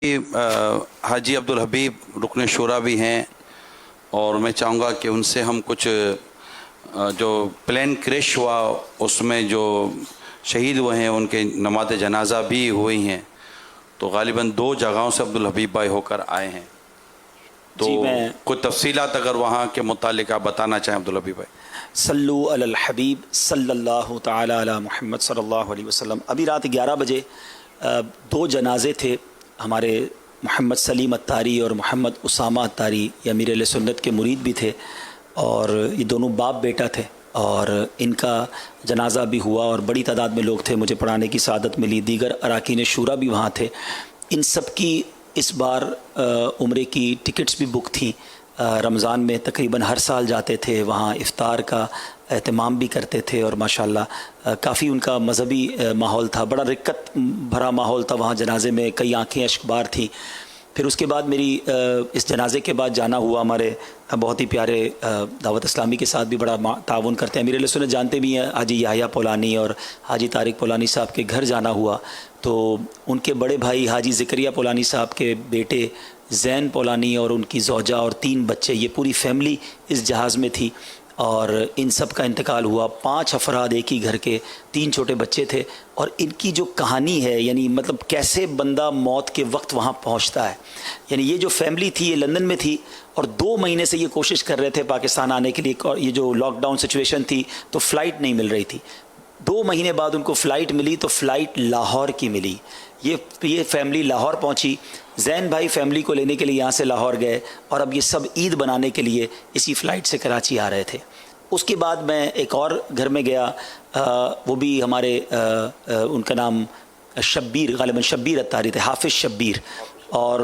حاجی عبدالحبیب رکن شورا بھی ہیں اور میں چاہوں گا کہ ان سے ہم کچھ جو پلین کریش ہوا اس میں جو شہید ہوئے ہیں ان کے نماز جنازہ بھی ہوئی ہیں، تو غالباً 2 جگہوں سے عبدالحبیب بھائی ہو کر آئے ہیں، تو کچھ تفصیلات اگر وہاں کے متعلق آپ بتانا چاہیں عبدالحبیب بھائی۔ صلو علی الحبیب صلی اللہ تعالی علی محمد صلی اللہ علیہ وسلم۔ ابھی رات 11 بجے 2 جنازے تھے ہمارے، محمد سلیم اتاری اور محمد اسامہ اتاری، یہ امیر اہل سنت کے مرید بھی تھے اور یہ دونوں باپ بیٹا تھے، اور ان کا جنازہ بھی ہوا اور بڑی تعداد میں لوگ تھے، مجھے پڑھانے کی سعادت ملی، دیگر اراکین شورا بھی وہاں تھے۔ ان سب کی اس بار عمرے کی ٹکٹس بھی بک تھیں، رمضان میں تقریباً ہر سال جاتے تھے، وہاں افطار کا اہتمام بھی کرتے تھے، اور ماشاءاللہ کافی ان کا مذہبی ماحول تھا، بڑا رقت بھرا ماحول تھا وہاں جنازے میں، کئی آنکھیں اشک بار تھیں۔ پھر اس کے بعد میری اس جنازے کے بعد جانا ہوا، ہمارے بہت ہی پیارے دعوت اسلامی کے ساتھ بھی بڑا تعاون کرتے ہیں، امیر اہل سنت جانتے بھی ہیں، حاجی یحییٰ پولانی اور حاجی طارق پولانی صاحب کے گھر جانا ہوا، تو ان کے بڑے بھائی حاجی زکریہ پولانی صاحب کے بیٹے زین پولانی اور ان کی زوجہ اور 3 بچے، یہ پوری فیملی اس جہاز میں تھی، اور ان سب کا انتقال ہوا۔ 5 افراد ایک ہی گھر کے، 3 چھوٹے بچے تھے، اور ان کی جو کہانی ہے، یعنی مطلب کیسے بندہ موت کے وقت وہاں پہنچتا ہے، یعنی یہ جو فیملی تھی یہ لندن میں تھی اور 2 مہینے سے یہ کوشش کر رہے تھے پاکستان آنے کے لیے، اور یہ جو لاک ڈاؤن سچویشن تھی تو فلائٹ نہیں مل رہی تھی، 2 مہینے بعد ان کو فلائٹ ملی، تو فلائٹ لاہور کی ملی، یہ فیملی لاہور پہنچی، زین بھائی فیملی کو لینے کے لیے یہاں سے لاہور گئے، اور اب یہ سب عید بنانے کے لیے اسی فلائٹ سے کراچی آ رہے تھے۔ اس کے بعد میں ایک اور گھر میں گیا، وہ بھی ہمارے ان کا نام شبیر، غالباً شبیر اتاری تھے، حافظ شبیر، اور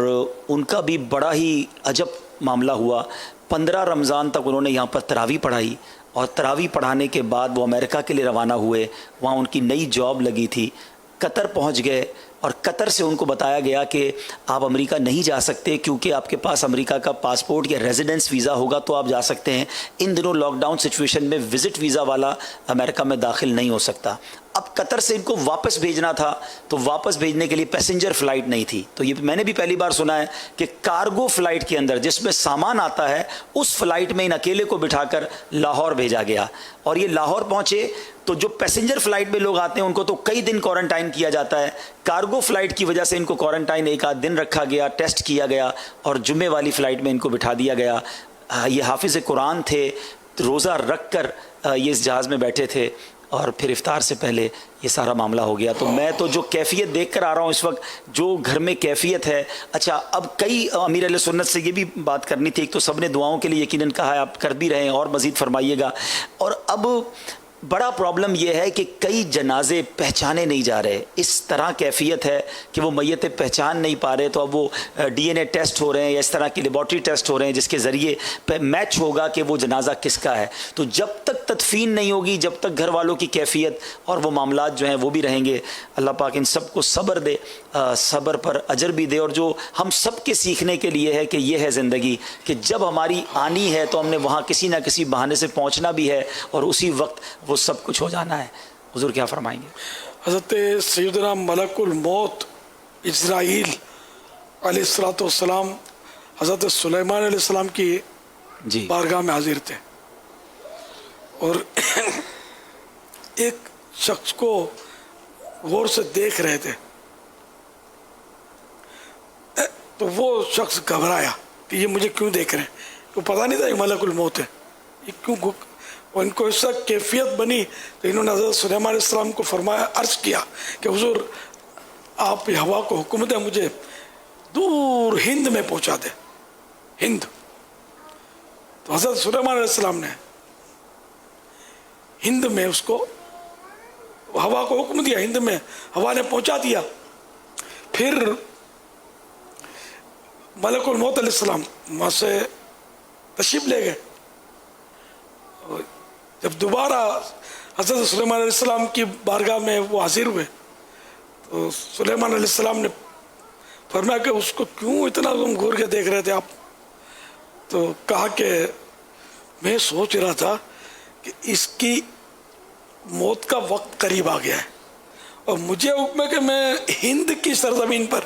ان کا بھی بڑا ہی عجب معاملہ ہوا۔ 15 رمضان تک انہوں نے یہاں پر تراویح پڑھائی، اور تراویح پڑھانے کے بعد وہ امریکہ کے لیے روانہ ہوئے، وہاں ان کی نئی جاب لگی تھی، قطر پہنچ گئے، اور قطر سے ان کو بتایا گیا کہ آپ امریکہ نہیں جا سکتے کیونکہ آپ کے پاس امریکہ کا پاسپورٹ یا ریزیڈنس ویزا ہوگا تو آپ جا سکتے ہیں، ان دنوں لاک ڈاؤن سچویشن میں وزٹ ویزا والا امریکہ میں داخل نہیں ہو سکتا۔ اب قطر سے ان کو واپس بھیجنا تھا، تو واپس بھیجنے کے لیے پیسنجر فلائٹ نہیں تھی، تو یہ میں نے بھی پہلی بار سنا ہے کہ کارگو فلائٹ کے اندر جس میں سامان آتا ہے، اس فلائٹ میں ان اکیلے کو بٹھا کر لاہور بھیجا گیا، اور یہ لاہور پہنچے تو جو پیسنجر فلائٹ میں لوگ آتے ہیں ان کو تو کئی دن کوارنٹائن کیا جاتا ہے، کارگو فلائٹ کی وجہ سے ان کو کوارنٹائن 1 آدھ دن رکھا گیا، ٹیسٹ کیا گیا، اور جمعے والی فلائٹ میں ان کو بٹھا دیا گیا۔ یہ حافظ قرآن تھے، روزہ رکھ کر یہ اس جہاز میں بیٹھے تھے، اور پھر افطار سے پہلے یہ سارا معاملہ ہو گیا۔ تو میں تو جو کیفیت دیکھ کر آ رہا ہوں اس وقت، جو گھر میں کیفیت ہے، اچھا اب کئی امیر اہل سنت سے یہ بھی بات کرنی تھی، ایک تو سب نے دعاؤں کے لیے یقیناً کہا ہے، آپ کر بھی رہے ہیں اور مزید فرمائیے گا، اور اب بڑا پرابلم یہ ہے کہ کئی جنازے پہچانے نہیں جا رہے، اس طرح کیفیت ہے کہ وہ میتیں پہچان نہیں پا رہے، تو اب وہ ڈی این اے ٹیسٹ ہو رہے ہیں یا اس طرح کی لیبارٹری ٹیسٹ ہو رہے ہیں جس کے ذریعے میچ ہوگا کہ وہ جنازہ کس کا ہے۔ تو جب تک تدفین نہیں ہوگی، جب تک گھر والوں کی کیفیت اور وہ معاملات جو ہیں وہ بھی رہیں گے۔ اللہ پاک ان سب کو صبر دے، صبر پر اجر بھی دے، اور جو ہم سب کے سیکھنے کے لیے ہے کہ یہ ہے زندگی کہ جب ہماری آنی ہے تو ہم نے وہاں کسی نہ کسی بہانے سے پہنچنا بھی ہے، اور اسی وقت وہ سب کچھ ہو جانا ہے۔ حضور کیا فرمائیں گے؟ حضرت سیدنا ملک الموت اسرائیل علیہ الصلوۃ والسلام حضرت سلیمان علیہ السلام کی بارگاہ میں حاضر تھے، اور ایک شخص کو غور سے دیکھ رہے تھے، تو وہ شخص گھبرایا کہ یہ مجھے کیوں دیکھ رہے ہیں، تو پتہ نہیں تھا یہ ملک الموت ہے، یہ کیوں، اور ان کو اس طرح کیفیت بنی تو انہوں نے حضرت سلیمان علیہ السلام کو فرمایا، عرض کیا کہ حضور آپ ہوا کو حکم دیں مجھے دور ہند میں پہنچا دے، ہند۔ تو حضرت سلیمان علیہ السلام نے ہند میں اس کو ہوا کو حکم دیا، ہند میں ہوا نے پہنچا دیا۔ پھر ملک الموت علیہ السلام وہاں سے تشریف لے گئے، جب دوبارہ حضرت سلیمان علیہ السلام کی بارگاہ میں وہ حاضر ہوئے تو سلیمان علیہ السلام نے فرمایا کہ اس کو کیوں اتنا تم گھور کے دیکھ رہے تھے آپ؟ تو کہا کہ میں سوچ رہا تھا کہ اس کی موت کا وقت قریب آ گیا ہے، اور مجھے حکم ہے کہ میں ہند کی سرزمین پر